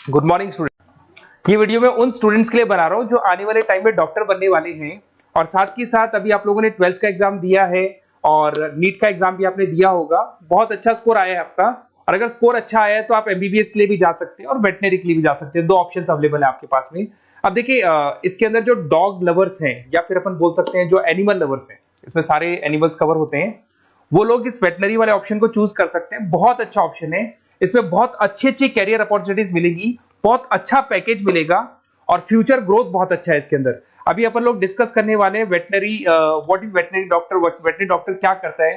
Good morning student. ये video मैं उन स्टूडेंट्स के लिए बना रहा हूँ जो आने वाले टाइम में डॉक्टर बनने वाले हैं और साथ ही साथ अभी आप लोगों ने 12th का एग्जाम दिया है और नीट का एग्जाम भी आपने दिया होगा। बहुत अच्छा स्कोर आया है आपका और अगर स्कोर अच्छा आया है तो आप एमबीबीएस के लिए भी जा सकते हैं और वेटनरी के लिए भी जा सकते हैं। दो ऑप्शंस अवेलेबल है आपके पास में। अब देखिए इसके अंदर जो डॉग लवर्स हैं या फिर अपन बोल सकते हैं जो एनिमल लवर्स हैं, इसमें सारे एनिमल्स कवर होते हैं, वो लोग इस वेटनरी वाले ऑप्शन को चूज कर सकते हैं। बहुत अच्छा ऑप्शन है, इसमें बहुत अच्छी अच्छी कैरियर अपॉर्चुनिटीज मिलेगी, बहुत अच्छा पैकेज मिलेगा और फ्यूचर ग्रोथ बहुत अच्छा है इसके अंदर। अभी अपन लोग डिस्कस करने वाले हैं veterinary, what is veterinary doctor, veterinary doctor क्या करता है,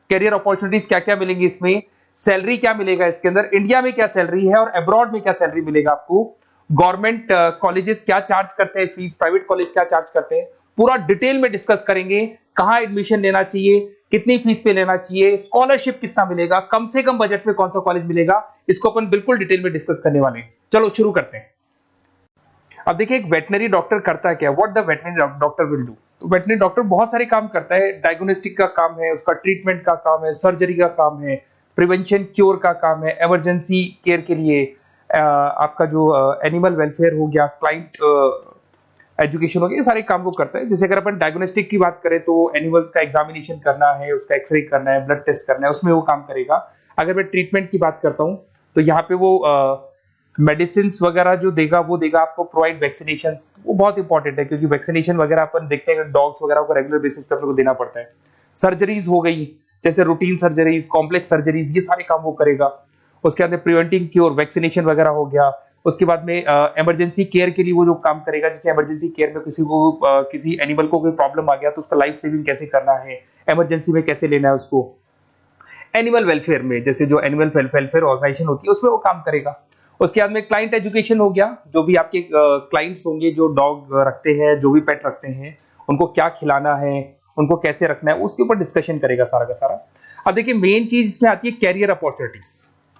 कैरियर अपॉर्चुनिटीज क्या क्या मिलेंगी इसमें, सैलरी क्या मिलेगा इसके अंदर, इंडिया में क्या सैलरी है और अब्रॉड में क्या सैलरी मिलेगा आपको, गवर्नमेंट कॉलेजेस क्या चार्ज करते हैं फीस, प्राइवेट कॉलेज क्या चार्ज करते हैं, पूरा डिटेल में डिस्कस करेंगे। कहां एडमिशन लेना चाहिए, कितनी फीस पे लेना चाहिए, स्कॉलरशिप कितना मिलेगा, कम से कम बजट में कौन सा कॉलेज मिलेगा, इसको अपन बिल्कुल डिटेल में डिस्कस करने वाले हैं। चलो शुरू करते हैं। अब देखिए एक वेटनरी डॉक्टर करता है क्या, what the veterinary doctor will do. तो वेटनरी डॉक्टर बहुत सारे काम करता है, डायग्नोस्टिक का काम है, उसका ट्रीटमेंट का काम है, सर्जरी का काम है, प्रिवेंशन क्योर का काम है, इमरजेंसी केयर के लिए आपका जो एनिमल वेलफेयर हो गया, क्लाइंट एजुकेशन हो गया, ये सारे काम को करता है। जैसे अगर अपन डायग्नोस्टिक की बात करें तो एनिमल्स का एग्जामिनेशन करना है, उसका एक्सरे करना है, ब्लड टेस्ट करना है, उसमें वो काम करेगा। अगर मैं ट्रीटमेंट की बात करता हूं तो यहाँ पे वो मेडिसिन वगैरह जो देगा वो देगा आपको, प्रोवाइड वैक्सीनेशन, वो बहुत इंपॉर्टेंट है क्योंकि वैक्सीनेशन वगैरह अपन देखते हैं डॉग्स वगैरह को रेगुलर बेसिस पे अपने को देना पड़ता है। सर्जरीज हो गई, जैसे रूटीन सर्जरीज, कॉम्प्लेक्स सर्जरीज, ये सारे काम वो करेगा। उसके अंदर प्रिवेंटिंग क्योर, वैक्सीनेशन वगैरह हो गया। उसके बाद में इमरजेंसी केयर के लिए वो जो काम करेगा, जैसे इमरजेंसी केयर में किसी को किसी एनिमल को कोई प्रॉब्लम आ गया तो उसका लाइफ सेविंग कैसे करना है, इमरजेंसी में कैसे लेना है उसको। एनिमल वेलफेयर में जैसे जो एनिमल वेलफेयर ऑर्गेनाइजेशन होती है उसमें वो काम करेगा। उसके बाद में क्लाइंट एजुकेशन हो गया, जो भी आपके क्लाइंट्स होंगे जो डॉग रखते हैं, जो भी पेट रखते हैं, उनको क्या खिलाना है, उनको कैसे रखना है, उसके ऊपर डिस्कशन करेगा सारा का सारा। अब देखिए मेन चीज इसमें आती है कैरियर अपॉर्चुनिटीज।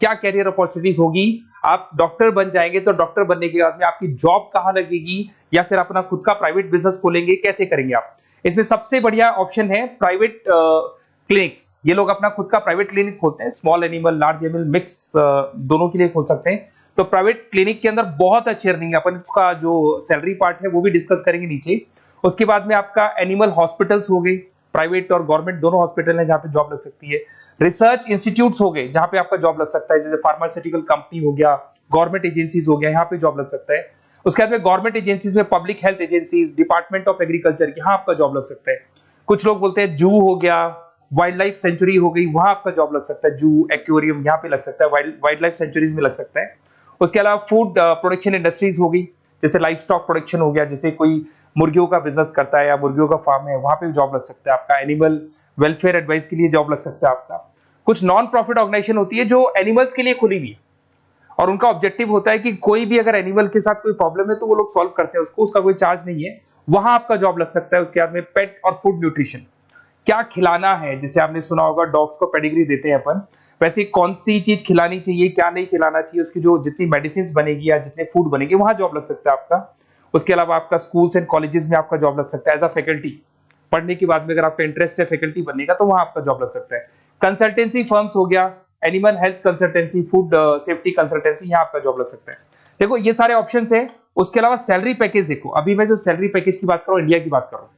क्या कैरियर अपॉर्चुनिटीज होगी, आप डॉक्टर बन जाएंगे तो डॉक्टर बनने के बाद में आपकी जॉब कहां लगेगी या फिर अपना खुद का प्राइवेट बिजनेस खोलेंगे, कैसे करेंगे आप। इसमें सबसे बढ़िया ऑप्शन है प्राइवेट क्लिनिक्स। ये लोग अपना खुद का प्राइवेट क्लिनिक खोलते हैं, small animal, large animal, mix दोनों के लिए खोल सकते हैं। तो प्राइवेट क्लिनिक के अंदर बहुत अच्छी अर्निंग है, अपन उसका जो सैलरी पार्ट है वो भी डिस्कस करेंगे नीचे। उसके बाद में आपका एनिमल हॉस्पिटल्स हो गए, प्राइवेट और गवर्नमेंट दोनों हॉस्पिटल है जहां पे जॉब लग सकती है। रिसर्च इंस्टीट्यूट्स हो गए जहां पे आपका जॉब लग सकता है, जैसे फार्मास्यूटिकल कंपनी हो गया, गवर्नमेंट एजेंसीज हो गया, यहाँ पे जॉब लग सकता है। उसके बाद में गवर्नमेंट एजेंसीज में public health agencies, department of agriculture, यहाँ आपका जॉब लग सकता है। कुछ लोग बोलते हैं जू हो गया, वाइल्ड लाइफ सेंचुरी हो गई, वहां आपका जॉब लग सकता है, जू, एक्वेरियम, यहाँ पे लग सकता है, वाइल्ड लाइफ सेंचुरीज में लग सकता है। उसके अलावा फूड प्रोडक्शन इंडस्ट्रीज हो गई, जैसे लाइफ स्टॉक प्रोडक्शन हो गया, जैसे कोई मुर्गियों का बिजनेस करता है या मुर्गियों का फार्म है, वहां पे जॉब लग सकता है आपका। एनिमल वेलफेयर एडवाइस के लिए जॉब लग सकता है आपका। कुछ नॉन प्रॉफिट ऑर्गेनाइजेशन होती है जो एनिमल्स के लिए खुली हुई है और उनका ऑब्जेक्टिव होता है कि कोई भी अगर एनिमल के साथ कोई प्रॉब्लम है तो वो लोग सॉल्व करते हैं उसको, उसका कोई चार्ज नहीं है, वहां आपका जॉब लग सकता है। उसके बाद में पेट और फूड न्यूट्रिशन, क्या खिलाना है, जैसे आपने सुना होगा डॉग्स को पेडिग्री देते हैं अपन, वैसे कौन सी चीज खिलानी चाहिए, क्या नहीं खिलाना चाहिए, उसकी जो जितनी मेडिसिन बनेगी या जितने फूड बनेंगे वहां जॉब लग सकता है आपका। उसके अलावा आपका स्कूल्स एंड कॉलेजेस में आपका जॉब लग सकता है एज अ फैकल्टी। पढ़ने के बाद में अगर आपका इंटरेस्ट है फैकल्टी बनने का तो वहां आपका जॉब लग सकता है। कंसल्टेंसी फर्म्स हो गया, animal health consultancy, food safety consultancy, यहाँ आपका जॉब लग सकता है। देखो ये सारे ऑप्शंस है। उसके अलावा सैलरी पैकेज देखो, अभी मैं जो सैलरी पैकेज की बात कर रहा हूँ इंडिया की बात कर रहा हूँ,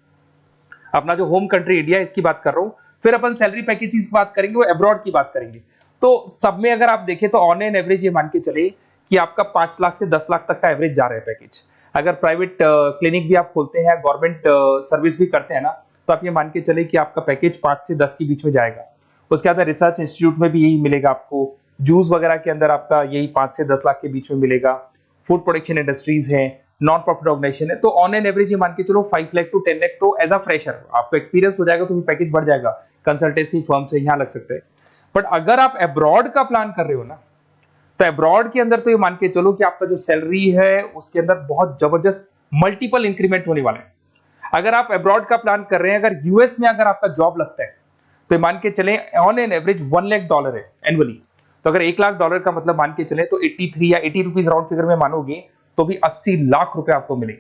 अपना जो होम कंट्री इंडिया इसकी बात कर रहा हूँ, फिर अपन सैलरी पैकेज की बात करेंगे, वो अब्रॉड की बात करेंगे। तो सब में अगर आप देखें तो ऑन एन एवरेज ये मान के चले कि आपका 5 लाख से 10 लाख तक का एवरेज जा रहा है पैकेज। अगर प्राइवेट क्लिनिक भी आप खोलते हैं, गवर्नमेंट सर्विस भी करते हैं ना, तो आप ये मान के चले कि आपका पैकेज 5 से 10 के बीच में जाएगा। उसके बाद रिसर्च इंस्टीट्यूट में भी यही मिलेगा आपको, जूस वगैरह के अंदर आपका यही 5 से 10 लाख के बीच में मिलेगा। फूड प्रोडक्शन इंडस्ट्रीज है, नॉन प्रॉफिट ऑर्गेनाइजेशन है, तो ऑन एन एवरेज ये मान के चलो 5 लाख टू 10 लाख। तो एज अ फ्रेशर आपको एक्सपीरियंस हो जाएगा तो पैकेज बढ़ जाएगा, कंसल्टेंसी फर्म से यहाँ लग सकते हैं। बट अगर आप अब्रॉड का प्लान कर रहे हो ना, तो अब्रॉड के अंदर तो ये मान के चलो कि आपका जो सैलरी है उसके अंदर बहुत जबरदस्त मल्टीपल इंक्रीमेंट होने वाला है। अगर आप अब्रॉड का प्लान कर रहे हैं, अगर यूएस में अगर आपका जॉब लगता है तो मान के चले ऑन एन एवरेज $1 लाख है एनुअली। तो अगर $1 लाख का मतलब मान के चले तो 83 या 80 रुपीज राउंड फिगर में मानोगे तो भी 80 लाख रुपए आपको मिले।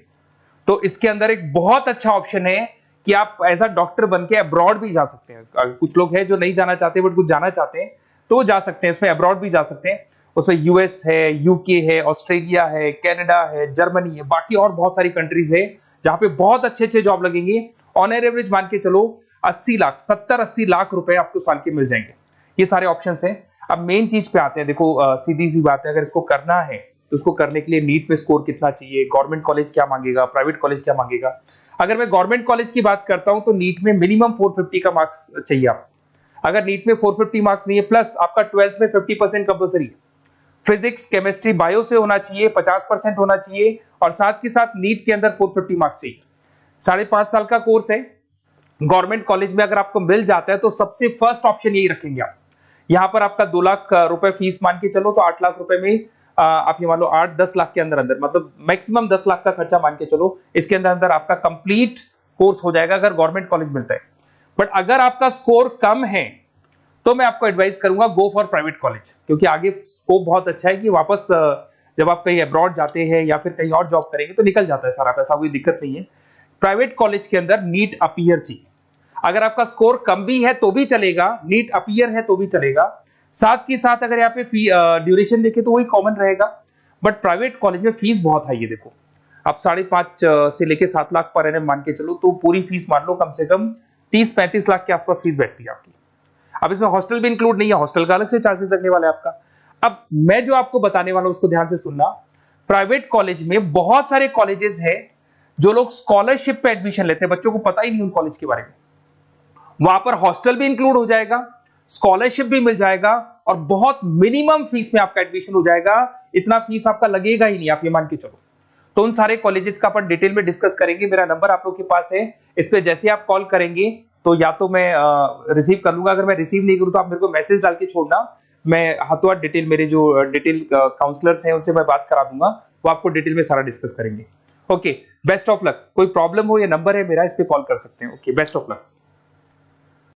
तो इसके अंदर एक बहुत अच्छा ऑप्शन है कि आप एज अ डॉक्टर बन के अब्रॉड भी जा सकते हैं। कुछ लोग हैं जो नहीं जाना चाहते बट कुछ जाना चाहते हैं तो वो जा सकते हैं, इसमें अब्रॉड भी जा सकते हैं। उसमें यूएस है, यूके है, ऑस्ट्रेलिया है, कनाडा है, जर्मनी है, बाकी और बहुत सारी कंट्रीज है जहां पे बहुत अच्छे अच्छे जॉब लगेंगे। ऑन एवरेज मान के चलो 80 लाख, 70-80 लाख रुपए आपको साल के मिल जाएंगे। ये सारे ऑप्शंस हैं। अब मेन चीज पे आते हैं। देखो सीधी सी बात है, अगर इसको करना है तो उसको करने के लिए नीट में स्कोर कितना चाहिए, गवर्नमेंट कॉलेज क्या मांगेगा, प्राइवेट कॉलेज क्या मांगेगा। अगर मैं गवर्नमेंट कॉलेज की बात करता हूं तो नीट में मिनिमम 450 का मार्क्स चाहिए आपको। अगर नीट में 450 मार्क्स नहीं है, प्लस आपका 12th में 50% कंपल्सरी है, फिजिक्स, केमिस्ट्री, बायो से होना चाहिए, 50% होना चाहिए, और साथ के साथ नीट के अंदर 450 मार्क्स चाहिए। 5.5 साल का कोर्स है। गवर्नमेंट कॉलेज में अगर आपको मिल जाता है तो सबसे फर्स्ट ऑप्शन यही रखेंगे आप। यहां पर आपका 2 लाख रुपए फीस मान के चलो तो 8 लाख रुपए में आप ये मान लो 8-10 लाख के अंदर अंदर, मतलब मैक्सिमम 10 लाख का खर्चा मान के चलो, इसके अंदर अंदर आपका कंप्लीट कोर्स हो जाएगा अगर गवर्नमेंट कॉलेज मिलता है। बट अगर आपका स्कोर कम है तो मैं आपको एडवाइस करूंगा गो फॉर प्राइवेट कॉलेज, क्योंकि आगे स्कोप बहुत अच्छा है कि वापस जब आप कहीं अब्रॉड जाते हैं या फिर कहीं और जॉब करेंगे तो निकल जाता है सारा पैसा, कोई दिक्कत नहीं है। प्राइवेट कॉलेज के अंदर नीट अपीयर चाहिए। अगर आपका स्कोर कम भी है तो भी चलेगा, नीट अपीयर है तो भी चलेगा। साथ के साथ अगर यहाँ पे ड्यूरेशन देखें तो वही कॉमन रहेगा। बट प्राइवेट कॉलेज में फीस बहुत हाई है। देखो आप 5.5 से लेके 7 लाख पर एनम मान के चलो तो पूरी फीस मान लो कम से कम 30-35 लाख के आसपास फीस बैठती है आपकी। अब इसमें हॉस्टल भी इंक्लूड नहीं है, हॉस्टल का अलग से चार्जेस लगने वाला है आपका। अब मैं जो आपको बताने वाला हूं उसको ध्यान से सुनना। प्राइवेट कॉलेज में बहुत सारे कॉलेजेस हैं जो लोग स्कॉलरशिप पे एडमिशन लेते हैं, बच्चों को पता ही नहीं उन कॉलेज के बारे में। वहां पर हॉस्टल भी इंक्लूड हो जाएगा, स्कॉलरशिप भी मिल जाएगा, और बहुत मिनिमम फीस में आपका एडमिशन हो जाएगा। इतना फीस आपका लगेगा ही नहीं, आप ये मान के चलो। तो उन सारे कॉलेजेस का अपन डिटेल में डिस्कस करेंगे। मेरा नंबर आप लोग के पास है, इस पे जैसे आप कॉल करेंगे तो या तो मैं रिसीव कर लूंगा, अगर मैं रिसीव नहीं करूं तो आप मेरे को मैसेज डाल के छोड़ना, मैं हाथों हाथ डिटेल, मेरे जो डिटेल काउंसलर्स हैं उनसे मैं बात करा दूंगा, वो आपको डिटेल में सारा डिस्कस करेंगे। Okay, best of luck. कोई प्रॉब्लम हो, ये नंबर है मेरा, इस पे कॉल कर सकते हैं। Okay, best of luck.